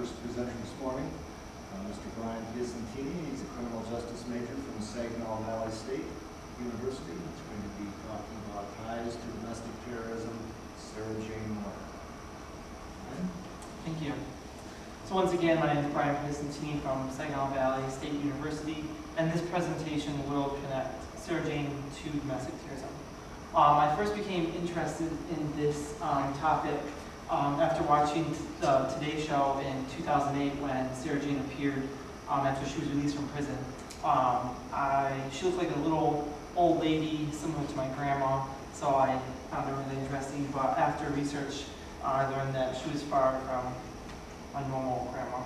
first presenter this morning, Mr. Brian Piacentini. He's a criminal justice major from Saginaw Valley State University. He's going to be talking about ties to domestic terrorism. Sarah Jane Moore. Brian? Thank you. So once again, my name is Brian Piacentini from Saginaw Valley State University, and this presentation will connect Sarah Jane to domestic terrorism. I first became interested in this topic after watching the Today Show in 2008 when Sarah Jane appeared after she was released from prison. She looked like a little old lady, similar to my grandma, so I found her really interesting. But after research, I learned that she was far from a normal grandma.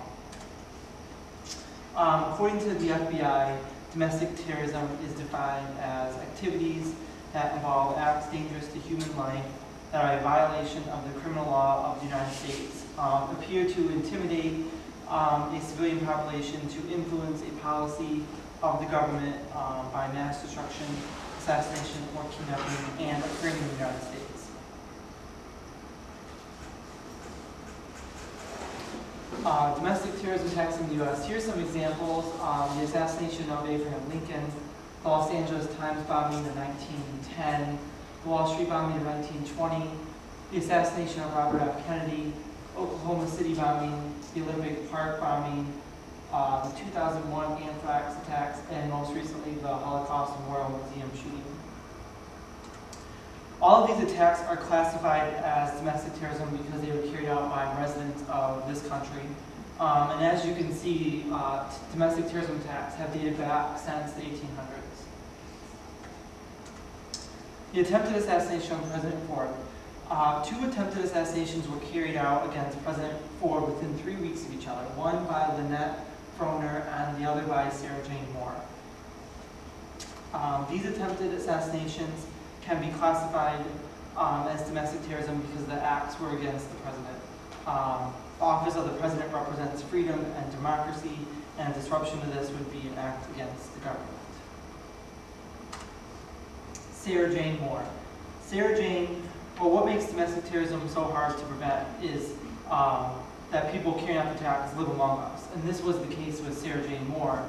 According to the FBI, domestic terrorism is defined as activities that involve acts dangerous to human life that are a violation of the criminal law of the United States, appear to intimidate a civilian population, to influence a policy of the government by mass destruction, assassination, or kidnapping, and occurring in the United States. Domestic terrorism attacks in the U.S. Here's some examples. The assassination of Abraham Lincoln, the Los Angeles Times bombing in 1910, the Wall Street bombing in 1920, the assassination of Robert F. Kennedy, Oklahoma City bombing, the Olympic Park bombing, the 2001 anthrax attacks, and most recently the Holocaust Memorial Museum shooting. All of these attacks are classified as domestic terrorism because they were carried out by residents of this country. And as you can see, domestic terrorism attacks have dated back since the 1800s. The attempted assassination of President Ford. 2 attempted assassinations were carried out against President Ford within 3 weeks of each other, one by Lynette Froner and the other by Sarah Jane Moore. These attempted assassinations can be classified as domestic terrorism because the acts were against the president. The office of the president represents freedom and democracy, and a disruption to this would be an act against the government. Sarah Jane Moore. Sarah Jane, well, what makes domestic terrorism so hard to prevent is that people carrying out the attacks live among us. And this was the case with Sarah Jane Moore.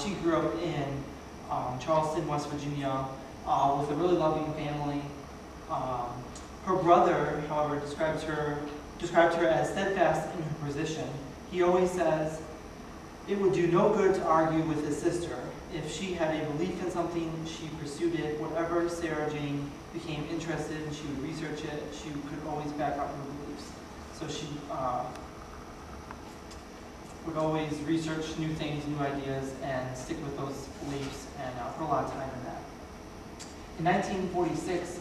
She grew up in Charleston, West Virginia, with a really loving family. Her brother, however, described her as steadfast in her position. He always says, it would do no good to argue with his sister. If she had a belief in something, she pursued it. Whatever Sarah Jane became interested in, she would research it. She could always back up her beliefs. So she would always research new things, new ideas, and stick with those beliefs, and put a lot of time in that. In 1946,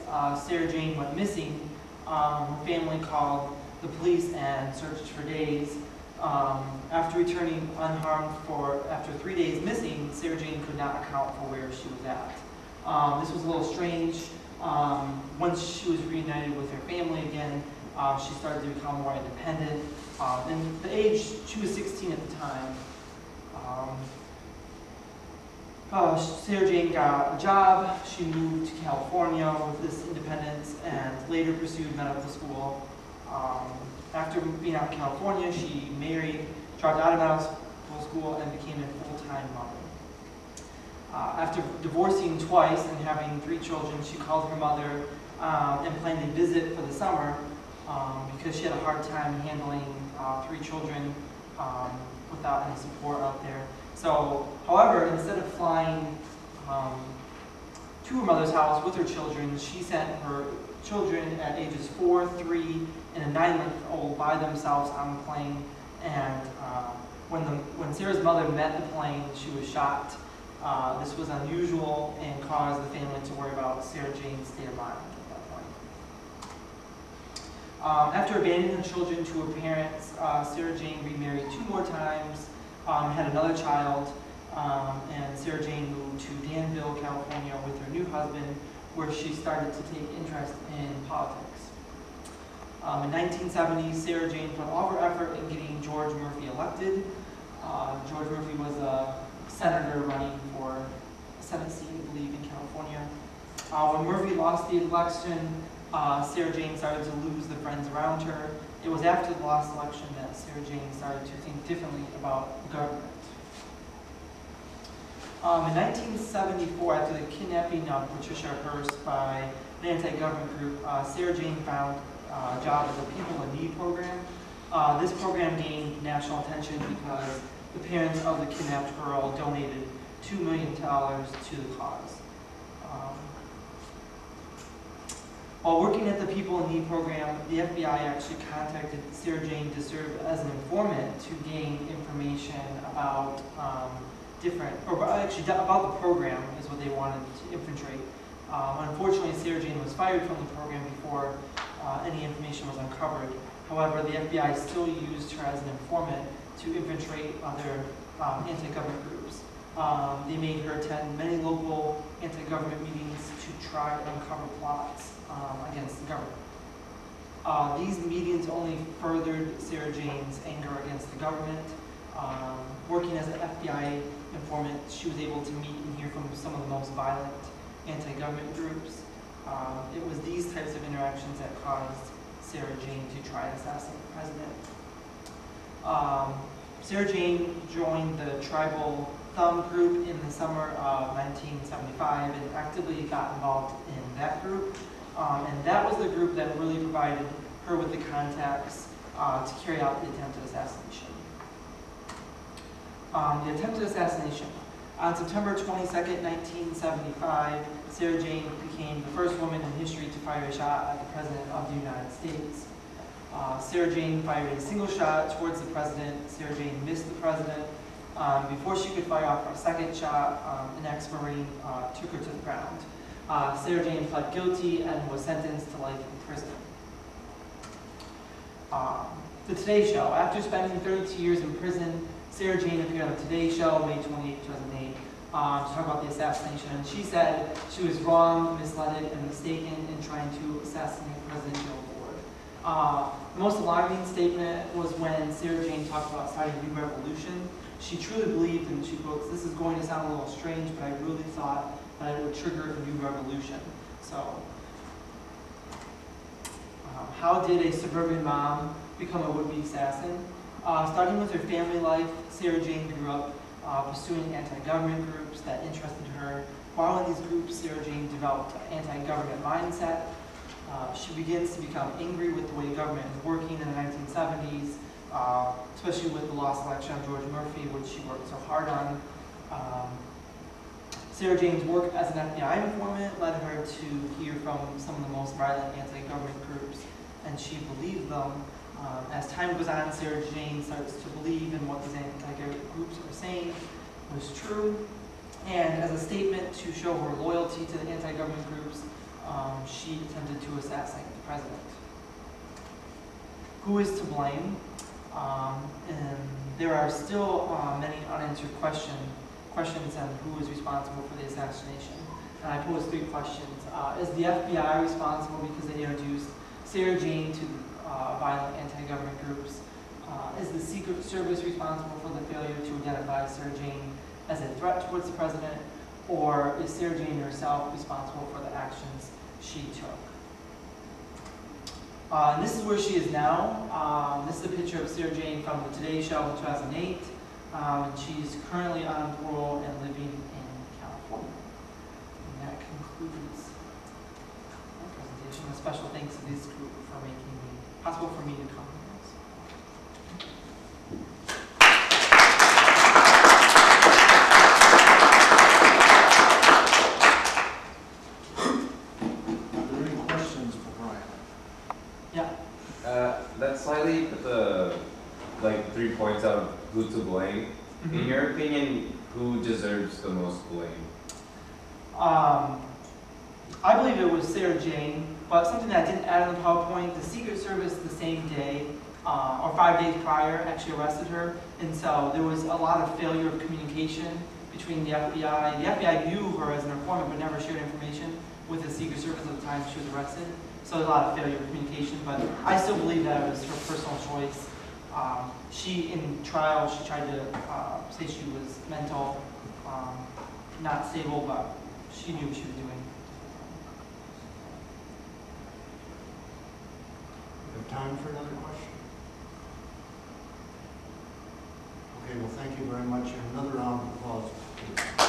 Sarah Jane went missing. Her family called the police and searched for days. After returning unharmed after 3 days missing, Sarah Jane could not account for where she was at. This was a little strange. Once she was reunited with her family again, she started to become more independent. And the age, she was 16 at the time. Sarah Jane got a job. She moved to California with this independence and later pursued medical school. After being out in California, she married, dropped out of medical school, and became a full-time mother. After divorcing twice and having 3 children, she called her mother and planned a visit for the summer because she had a hard time handling 3 children without any support out there. So, however, instead of flying to her mother's house with her children, she sent her children at ages 4, 3, and a 9-month-old by themselves on the plane. And when Sarah's mother met the plane, she was shocked. This was unusual and caused the family to worry about Sarah Jane's state of mind at that point. After abandoning the children to her parents, Sarah Jane remarried 2 more times, had another child, and Sarah Jane moved to Danville, California with her new husband, where she started to take interest in politics. In 1970, Sarah Jane put all her effort in getting George Murphy elected. George Murphy was a senator running for a Senate seat, I believe, in California. When Murphy lost the election, Sarah Jane started to lose the friends around her. It was after the last election that Sarah Jane started to think differently about government. In 1974, after the kidnapping of Patricia Hearst by an anti-government group, Sarah Jane found a job at the People in Need program. This program gained national attention because the parents of the kidnapped girl donated $2 million to the cause. While working at the People in Need program, the FBI actually contacted Sarah Jane to serve as an informant to gain information about about the program is what they wanted to infiltrate. Unfortunately, Sarah Jane was fired from the program before any information was uncovered. However, the FBI still used her as an informant to infiltrate other anti-government groups. They made her attend many local anti-government meetings to try to uncover plots against the government. These meetings only furthered Sarah Jane's anger against the government. Working as an FBI informant, she was able to meet and hear from some of the most violent anti-government groups. It was these types of interactions that caused Sarah Jane to try to assassinate the president. Sarah Jane joined the Tribal Thumb group in the summer of 1975 and actively got involved in that group. And that was the group that really provided her with the contacts to carry out the attempted assassination. The attempted assassination. On September 22nd, 1975, Sarah Jane became the first woman in history to fire a shot at the President of the United States. Sarah Jane fired a single shot towards the President. Sarah Jane missed the President. Before she could fire off a second shot, an ex-Marine took her to the ground. Sarah Jane pled guilty and was sentenced to life in prison. The Today Show. After spending 32 years in prison, Sarah Jane appeared on the Today Show May 28, 2008 to talk about the assassination. And she said she was wrong, misled, and mistaken in trying to assassinate President Gerald Ford. The most alarming statement was when Sarah Jane talked about starting a new revolution. She truly believed, and she quotes, "This is going to sound a little strange, but I really thought that it would trigger a new revolution." So, how did a suburban mom become a would-be assassin? Starting with her family life, Sarah Jane grew up pursuing anti-government groups that interested her. While in these groups, Sarah Jane developed an anti-government mindset. She begins to become angry with the way government is working in the 1970s, especially with the lost election of George Murphy, which she worked so hard on. Sarah Jane's work as an FBI informant led her to hear from some of the most violent anti-government groups, and she believed them. As time goes on, Sarah Jane starts to believe in what these anti-government groups are saying was true, and as a statement to show her loyalty to the anti-government groups, she attempted to assassinate the president. Who is to blame? And there are still many unanswered questions on who is responsible for the assassination. And I pose three questions. Is the FBI responsible because they introduced Sarah Jane to violent anti-government groups? Is the Secret Service responsible for the failure to identify Sarah Jane as a threat towards the president? Or is Sarah Jane herself responsible for the actions she took? And this is where she is now. This is a picture of Sarah Jane from the Today Show in 2008. She's currently on parole and living in California. And that concludes my presentation. A special thanks to this group for making it possible for me to come here. Are there any questions for Brian? Yeah. Let's slightly put the 3 points out of who to blame. Mm-hmm. In your opinion, who deserves the most blame? I believe it was Sarah Jane, but something that I didn't add on the PowerPoint, the Secret Service the same day, or 5 days prior, actually arrested her, and so there was a lot of failure of communication between the FBI. The FBI knew her as an informant, but never shared information with the Secret Service at the time she was arrested. So there's a lot of failure of communication, but I still believe that it was her personal choice. She, in trial, she tried to say she was mental, not stable, but she knew what she was doing. time for another question? Okay, well, thank you very much, and another round of applause, please.